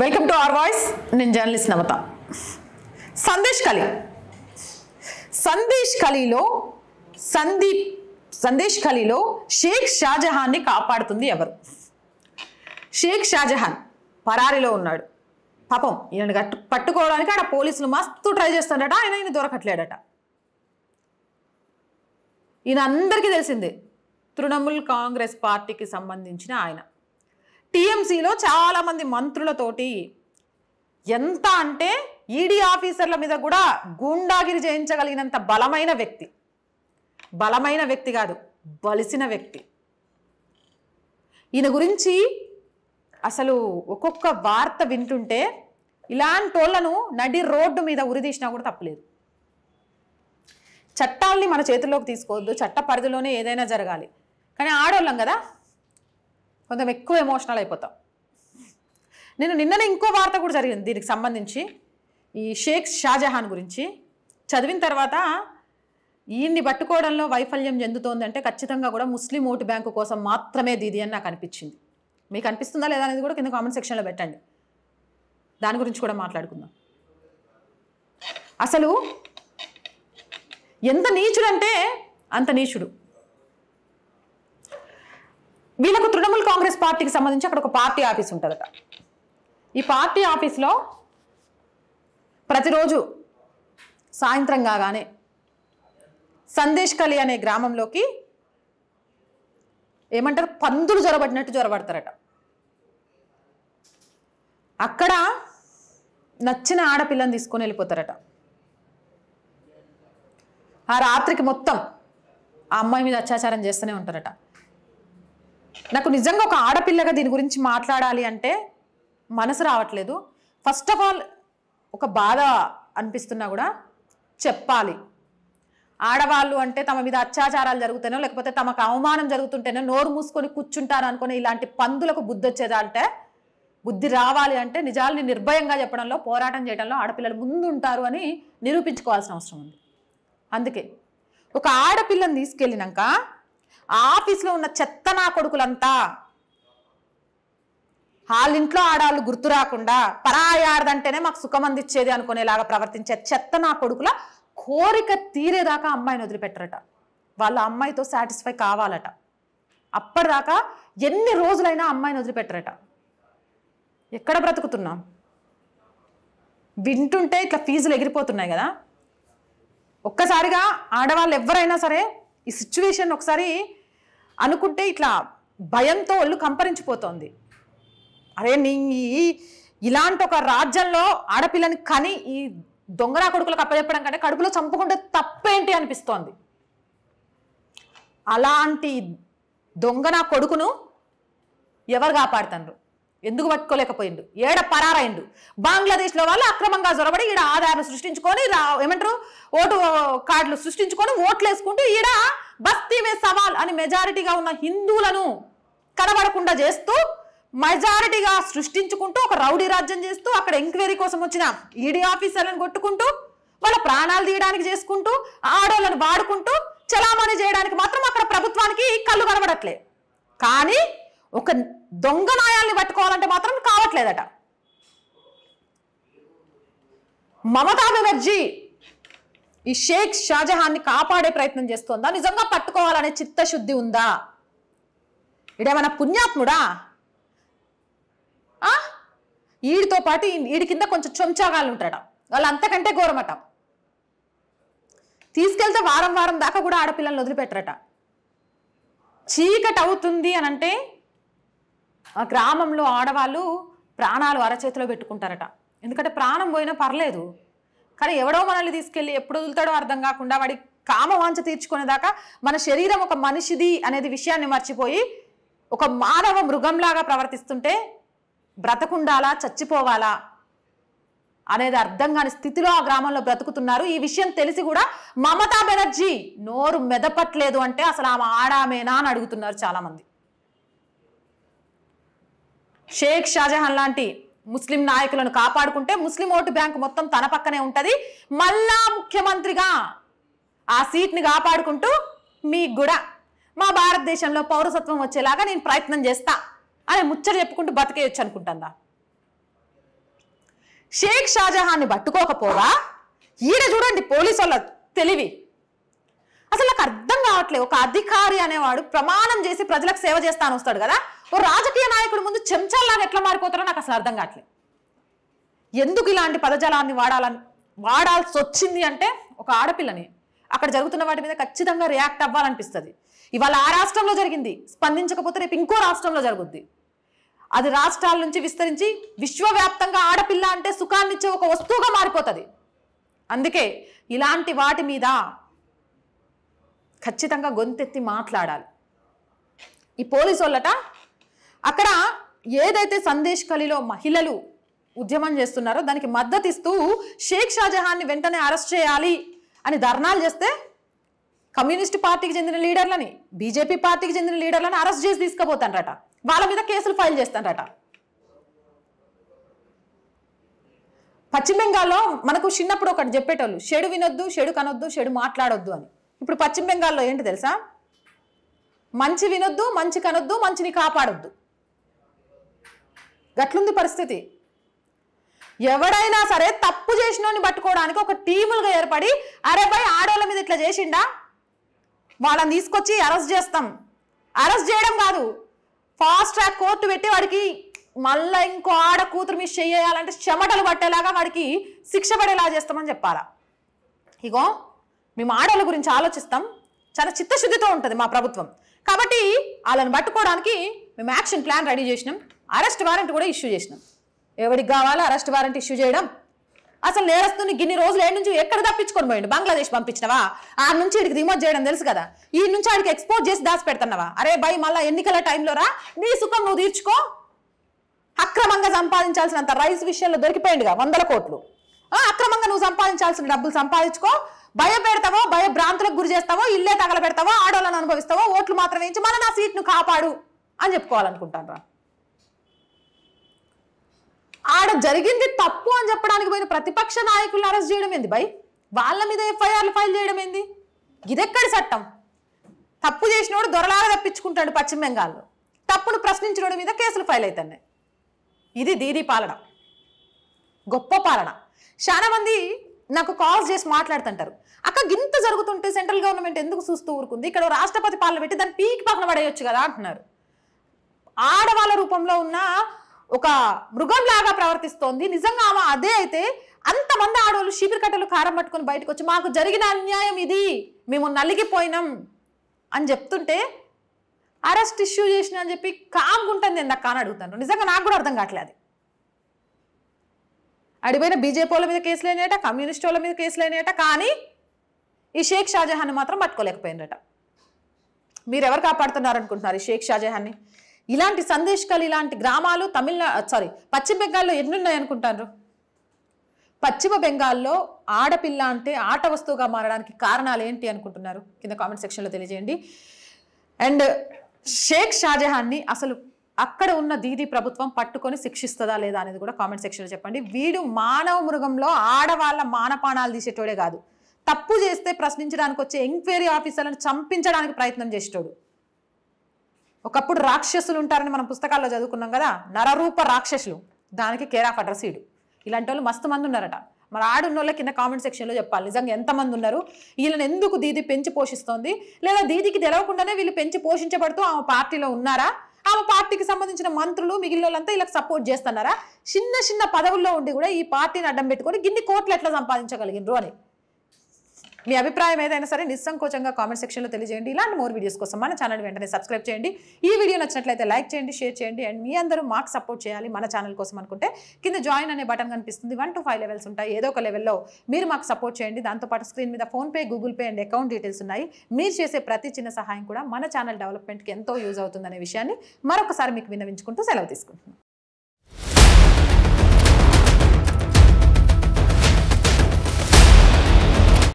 Welcome to our voice. నేను journalist నవత. సందేశ్ ఖలీలో షేక్ షాజహాన్ని కాపాడుతుంది ఎవరు? షేక్ షాజహాన్ పరారీలో ఉన్నాడు. పాపం ఈయన పట్టుకోవడానికి ఆడ పోలీసులు మస్తు ట్రై చేస్తాడట. ఆయన దొరకట్లేడట. ఈయన అందరికీ తెలిసిందే. తృణమూల్ కాంగ్రెస్ పార్టీకి సంబంధించిన ఆయన టీఎంసీలో చాలామంది మంత్రులతోటి ఎంత అంటే ఈడీ ఆఫీసర్ల మీద కూడా గూండాగిరి చేయించగలిగినంత బలమైన వ్యక్తి కాదు, బలిసిన వ్యక్తి. ఈయన గురించి అసలు ఒక్కొక్క వార్త వింటుంటే ఇలాంటి వాళ్ళను నడి రోడ్డు మీద ఉరిదీసినా కూడా తప్పలేదు. చట్టాలని మన చేతుల్లోకి తీసుకోవద్దు, చట్ట పరిధిలోనే ఏదైనా జరగాలి. కానీ ఆడవాళ్ళం కదా, కొంచెం ఎక్కువ ఎమోషనల్ అయిపోతాం. నిన్ననే ఇంకో వార్త కూడా జరిగింది దీనికి సంబంధించి, ఈ షేక్ షాజహాన్ గురించి. చదివిన తర్వాత ఈయన్ని పట్టుకోవడంలో వైఫల్యం చెందుతోందంటే ఖచ్చితంగా కూడా ముస్లిం ఓటు బ్యాంకు కోసం మాత్రమే దీది అని నాకు అనిపించింది. మీకు అనిపిస్తుందా లేదా అనేది కూడా కింద కామెంట్ సెక్షన్లో పెట్టండి. దాని గురించి కూడా మాట్లాడుకుందాం. అసలు ఎంత నీచుడంటే అంత నీచుడు. వీళ్ళకు తృణమూల్ కాంగ్రెస్ పార్టీకి సంబంధించి అక్కడ ఒక పార్టీ ఆఫీస్ ఉంటుందట. ఈ పార్టీ ఆఫీస్లో ప్రతిరోజు సాయంత్రం కాగానే సందేశ్ ఖలీ అనే గ్రామంలోకి ఏమంటారు, పందులు జొరబడతారట. అక్కడ నచ్చిన ఆడపిల్లని తీసుకొని వెళ్ళిపోతారట. ఆ రాత్రికి మొత్తం ఆ అమ్మాయి మీద అత్యాచారం చేస్తూనే ఉంటారట. నాకు నిజంగా ఒక ఆడపిల్లగా దీని గురించి మాట్లాడాలి అంటే మనసు రావట్లేదు. ఫస్ట్ ఆఫ్ ఆల్ ఒక బాధ అనిపిస్తున్నా కూడా చెప్పాలి. ఆడవాళ్ళు అంటే తమ మీద అత్యాచారాలు జరుగుతానో లేకపోతే తమకు అవమానం జరుగుతుంటేనో నోరు మూసుకొని కూర్చుంటారు అనుకుని ఇలాంటి పందులకు బుద్ధి వచ్చేదంటే, బుద్ధి రావాలి అంటే నిజాలని నిర్భయంగా చెప్పడంలో, పోరాటం చేయడంలో ఆడపిల్లలు ముందు ఉంటారు అని నిరూపించుకోవాల్సిన అవసరం ఉంది. అందుకే ఒక ఆడపిల్లని తీసుకెళ్ళినాక ఆఫీస్లో ఉన్న చెత్త నా కొడుకులంతా వాళ్ళింట్లో ఆడవాళ్ళు గుర్తు రాకుండా పరాయి ఆడదంటేనే మాకు సుఖం అందించేది అనుకునేలాగా ప్రవర్తించే చెత్త నా కొడుకుల కోరిక తీరేదాకా అమ్మాయిని వదిలిపెట్టరట. వాళ్ళ అమ్మాయితో సాటిస్ఫై కావాలట. అప్పటిదాకా ఎన్ని రోజులైనా అమ్మాయిని వదిలిపెట్టరట. ఎక్కడ బ్రతుకుతున్నాం? వింటుంటే ఇట్లా ఫీజులు ఎగిరిపోతున్నాయి కదా. ఒక్కసారిగా ఆడవాళ్ళు ఎవరైనా సరే ఈ సిచ్యువేషన్ ఒకసారి అనుకుంటే ఇట్లా భయంతో ఒళ్ళు కంపరించిపోతుంది. అరే ఇలాంటి ఒక రాజ్యంలో ఆడపిల్లని కని ఈ దొంగరా కొడుకులకు అప్పచెప్పడం కంటే కడుపులో చంపుకుంటే తప్పేంటి అనిపిస్తోంది. అలాంటి దొంగనా కొడుకును ఎవరు కాపాడుతారు? ఎందుకు పట్టుకోలేకపోయిండు? ఏడ పరారైండు? బంగ్లాదేశ్లో వాళ్ళు అక్రమంగా జొరబడి ఈడ ఆధారాలు సృష్టించుకొని ఏమంటారు ఓటు కార్డులు సృష్టించుకొని ఓట్లు వేసుకుంటూ ఈడ బస్తీ మే సవాల్ అని మెజారిటీగా ఉన్న హిందువులను కనబడకుండా చేస్తూ మెజారిటీగా సృష్టించుకుంటూ ఒక రౌడీ రాజ్యం చేస్తూ అక్కడ ఎంక్వైరీ కోసం వచ్చిన ఈడీ ఆఫీసర్లను కొట్టుకుంటూ వాళ్ళ ప్రాణాలు తీయడానికి చేసుకుంటూ ఆడోళ్ళను వాడుకుంటూ చలామణి చేయడానికి మాత్రం అక్కడ ప్రభుత్వానికి కళ్ళు కనబడట్లే. కానీ ఒక దొంగ నాయాల్ని పట్టుకోవాలంటే మాత్రం కావట్లేదట. మమతా బెనర్జీ ఈ షేక్ షాజహాన్ని కాపాడే ప్రయత్నం చేస్తోందా? నిజంగా పట్టుకోవాలనే చిత్తశుద్ధి ఉందా? ఇడేమన్నా పుణ్యాత్ముడా? ఈడితో పాటు ఈడి కింద కొంచెం చెంచాగాళ్ళు ఉంటాడ, వాళ్ళు అంతకంటే ఘోరమట. తీసుకెళ్తే వారం దాకా కూడా ఆడపిల్లల్ని వదిలిపెట్టరట. చీకటి అవుతుంది అని అంటే ఆ గ్రామంలో ఆడవాళ్ళు ప్రాణాలు అరచేతిలో పెట్టుకుంటారట. ఎందుకంటే ప్రాణం పోయినా పర్లేదు, కానీ ఎవడో మనల్ని తీసుకెళ్ళి ఎప్పుడు వదులుతాడో అర్థం కాకుండా వాడి కామవాంఛ తీర్చుకునేదాకా మన శరీరం ఒక మనిషిది అనేది విషయాన్ని మర్చిపోయి ఒక మానవ మృగంలాగా ప్రవర్తిస్తుంటే బ్రతకుండాలా చచ్చిపోవాలా అనేది అర్థం కాని స్థితిలో ఆ గ్రామంలో బ్రతుకుతున్నారు. ఈ విషయం తెలిసి కూడా మమతా బెనర్జీ నోరు మెదపట్లేదు అంటే అసలు ఆమె ఆడామేనా అని అడుగుతున్నారు చాలామంది. షేక్ షాజహాన్ లాంటి ముస్లిం నాయకులను కాపాడుకుంటే ముస్లిం ఓటు బ్యాంకు మొత్తం తన పక్కనే ఉంటుంది. మళ్ళా ముఖ్యమంత్రిగా ఆ సీట్ని కాపాడుకుంటూ మీకు కూడా మా భారతదేశంలో పౌరసత్వం వచ్చేలాగా నేను ప్రయత్నం చేస్తా అని ముచ్చట చెప్పుకుంటూ బతికేయచ్చు అనుకుంటుందా? షేక్ షాజహాన్ని పట్టుకోకపోగా ఈడ చూడండి పోలీసు వాళ్ళ తెలివి. అసలు నాకు అర్థం కావట్లేదు. ఒక అధికారి అనేవాడు ప్రమాణం చేసి ప్రజలకు సేవ చేస్తాను వస్తాడు కదా, ఓ రాజకీయ నాయకుడు ముందు చెంచాలాగా ఎట్లా మారిపోతారో నాకు అసలు అర్థం కావట్లేదు. ఎందుకు ఇలాంటి పదజాలాన్ని వాడాల్సి వచ్చింది అంటే, ఒక ఆడపిల్లని అక్కడ జరుగుతున్న వాటి మీద ఖచ్చితంగా రియాక్ట్ అవ్వాలనిపిస్తుంది. ఇవాళ ఆ రాష్ట్రంలో జరిగింది, స్పందించకపోతే రేపు ఇంకో రాష్ట్రంలో జరుగుద్ది. అది రాష్ట్రాల నుంచి విస్తరించి విశ్వవ్యాప్తంగా ఆడపిల్ల అంటే సుఖాన్నిచ్చే ఒక వస్తువుగా మారిపోతుంది. అందుకే ఇలాంటి వాటి మీద ఖచ్చితంగా గొంతెత్తి మాట్లాడాలి. ఈ పోలీసు వాళ్ళట అక్కడ ఏదైతే సందేశ్ ఖలీలో మహిళలు ఉద్యమం చేస్తున్నారో దానికి మద్దతు ఇస్తూ షేక్ షాజహాన్ని వెంటనే అరెస్ట్ చేయాలి అని ధర్నాలు చేస్తే కమ్యూనిస్ట్ పార్టీకి చెందిన లీడర్లని, బీజేపీ పార్టీకి చెందిన లీడర్లను అరెస్ట్ చేసి తీసుకుపోతానరట, వాళ్ళ మీద కేసులు ఫైల్ చేస్తానరట. పశ్చిమ బెంగాల్లో మనకు చిన్నప్పుడు ఒకటి చెప్పేటోళ్ళు, చెడు వినొద్దు, చెడు కనొద్దు, చెడు మాట్లాడొద్దు అని. ఇప్పుడు పశ్చిమ బెంగాల్లో ఏంటి తెలుసా, మంచి వినొద్దు, మంచి కనొద్దు, మంచిని కాపాడొద్దు. గట్లుంది పరిస్థితి. ఎవడైనా సరే తప్పు చేసినోని పట్టుకోవడానికి ఒక టీములుగా ఏర్పడి, అరే భయ్ ఆడోళ్ళ మీద ఇట్లా చేసిండా, వాళ్ళని తీసుకొచ్చి అరెస్ట్ చేస్తాం. అరెస్ట్ చేయడం కాదు, ఫాస్ట్ ట్రాక్ కోర్టు పెట్టి వాడికి మళ్ళీ ఇంకో ఆడ కూతురు మీద చేయాలంటే చెమటలు పట్టేలాగా వాడికి శిక్ష పడేలా చేస్తామని చెప్పాలా. ఇగో మేము ఆడోళ్ళ గురించి ఆలోచిస్తాం, చాలా చిత్తశుద్ధితో ఉంటుంది మా ప్రభుత్వం. కాబట్టి వాళ్ళని పట్టుకోవడానికి మేము యాక్షన్ ప్లాన్ రెడీ చేసినాం, అరెస్ట్ వారెంట్ కూడా ఇష్యూ చేసినాం. ఎవరికి కావాలో అరెస్ట్ వారెంట్ ఇష్యూ చేయడం. అసలు నేరస్తుని గిన్ని రోజులు ఏడు నుంచి ఎక్కడ తప్పించుకొని పోయిండు, బంగ్లాదేశ్ పంపించినవా, ఆ నుంచి ఇడికి రిమోట్ చేయడం తెలుసు కదా, ఈ నుంచి ఆడికి ఎక్స్పోర్ట్ చేసి దాచి పెడుతున్నావా. అరే భయ్ మళ్ళీ ఎన్నికల టైంలో రా, నీ సుఖం నువ్వు తీర్చుకో. అక్రమంగా సంపాదించాల్సినంత రైస్ విషయంలో దొరికిపోయిందిగా 100 కోట్లు. అక్రమంగా నువ్వు సంపాదించాల్సిన డబ్బులు సంపాదించుకో, భయపెడతావో, భయభ్రాంతులకు గురి చేస్తావో, ఇల్లే తగలబెడతావో, ఆడోళ్ళని అనుభవిస్తావో, ఓట్లు మాత్రం వేయించి మన నా సీట్ను కాపాడు అని చెప్పుకోవాలనుకుంటాను రా. ఆడ జరిగింది తప్పు అని చెప్పడానికి పోయిన ప్రతిపక్ష నాయకులను అరెస్ట్ చేయడం ఏంది భయ్, వాళ్ళ మీద ఎఫ్ఐఆర్లు ఫైల్ చేయడం ఏంది, ఇదెక్కడి చట్టం. తప్పు చేసినోడు దొరలాగా తప్పించుకుంటాడు పశ్చిమ బెంగాల్లో, తప్పును ప్రశ్నించినోడి మీద కేసులు ఫైల్ అవుతున్నాయి. ఇది దీదీ పాలన, గొప్ప పాలన. చాలా మంది నాకు కాల్స్ చేసి మాట్లాడుతుంటారు, అక్క గింత జరుగుతుంటే సెంట్రల్ గవర్నమెంట్ ఎందుకు చూస్తూ ఊరుకుంది, ఇక్కడ రాష్ట్రపతి పాలన పెట్టి దాన్ని పీకి పక్కన పడేయొచ్చు కదా అంటున్నారు. ఆడవాళ్ళ రూపంలో ఉన్న ఒక మృగంలాగా ప్రవర్తిస్తోంది. నిజంగా ఆమె అదే అయితే అంతమంది ఆడవాళ్ళు శిబిర కట్టలు కారం పట్టుకొని బయటకు వచ్చి మాకు జరిగిన అన్యాయం ఇది, మేము నలిగిపోయినాం అని చెప్తుంటే అరెస్ట్ ఇష్యూ చేసిన అని చెప్పి కామ్గుంటుంది ఎందుకు అని అడుగుతాను. నిజంగా నాకు కూడా అర్థం కావట్లేదు. అడిపోయిన బీజేపీ వాళ్ళ మీద కేసులు అయినాయట, కమ్యూనిస్ట్ వాళ్ళ మీద కేసులు అయినాయట, కానీ ఈ షేక్ షాజహాన్ని మాత్రం పట్టుకోలేకపోయిందట. మీరు ఎవరు కాపాడుతున్నారనుకుంటున్నారు ఈ షేక్ షాజహాన్ని? ఇలాంటి సందేశ్ ఖలీ ఇలాంటి గ్రామాలు పశ్చిమ బెంగాల్లో ఎన్ని ఉన్నాయి అనుకుంటారు? పశ్చిమ బెంగాల్లో ఆడపిల్ల అంటే ఆట వస్తువుగా మారడానికి కారణాలు ఏంటి అనుకుంటున్నారు? కింద కామెంట్ సెక్షన్లో తెలియజేయండి. అండ్ షేక్ షాజహాన్ని అసలు అక్కడ ఉన్న దీదీ ప్రభుత్వం పట్టుకొని శిక్షిస్తుందా లేదా అనేది కూడా కామెంట్ సెక్షన్లో చెప్పండి. వీడు మానవ మృగంలో ఆడవాళ్ళ మానపానాలు తీసేటోడే కాదు, తప్పు చేస్తే ప్రశ్నించడానికి వచ్చే ఎంక్వైరీ ఆఫీసర్లను చంపించడానికి ప్రయత్నం చేసేటోడు. ఒకప్పుడు రాక్షసులు ఉంటారని మనం పుస్తకాల్లో చదువుకున్నాం కదా, నరరూప రాక్షసులు, దానికి కేర్ ఆఫ్ అడ్రస్ ఈడు. ఇలాంటి వాళ్ళు మస్తు మంది ఉన్నారట. మరి ఆడున్న వాళ్ళ కింద కామెంట్ సెక్షన్లో చెప్పాలి నిజంగా ఎంతమంది ఉన్నారు, వీళ్ళని ఎందుకు దీదీ పెంచి పోషిస్తోంది, లేదా దీదీకి తెలవకుండానే వీళ్ళు పెంచి పోషించబడుతూ ఆమె పార్టీలో ఉన్నారా, ఆమె పార్టీకి సంబంధించిన మంత్రులు మిగిలిన వాళ్ళంతా వీళ్ళకి సపోర్ట్ చేస్తున్నారా, చిన్న చిన్న పదవుల్లో ఉండి కూడా ఈ పార్టీని అడ్డం పెట్టుకొని గిన్ని కోట్లు ఎట్లా సంపాదించగలిగినరు అని మీ అభిప్రాయం ఏదైనా సరే నిస్సంకోచంగా కామెంట్ సెక్షన్లో తెలియజేయండి. ఇలాంటి మోర్ వీడియోస్ కోసం మన ఛానల్ వెంటనే సబ్స్క్రైబ్ చేయండి. ఈ వీడియో నచ్చినట్లయితే లైక్ చేయండి, షేర్ చేయండి. అండ్ మీ అందరూ మాకు సపోర్ట్ చేయాలి మన ఛానల్ కోసం అనుకుంటే కింద జాయిన్ అనే బటన్ కనిపిస్తుంది. 1 to 5 లెవెల్స్ ఉంటాయి. ఏదో ఒక లెవెల్లో మీరు మాకు సపోర్ట్ చేయండి. దాంతోపాటు స్క్రీన్ మీద PhonePe, Google pay and account details ఉన్నాయి. మీరు చేసే ప్రతి చిన్న సహాయం కూడా మన ఛానల్ డెవలప్మెంట్కి ఎంతో యూజ్ అవుతుందనే విషయాన్ని మరొకసారి మీకు విన్నవించుకుంటూ సెలవు తీసుకుంటున్నాను.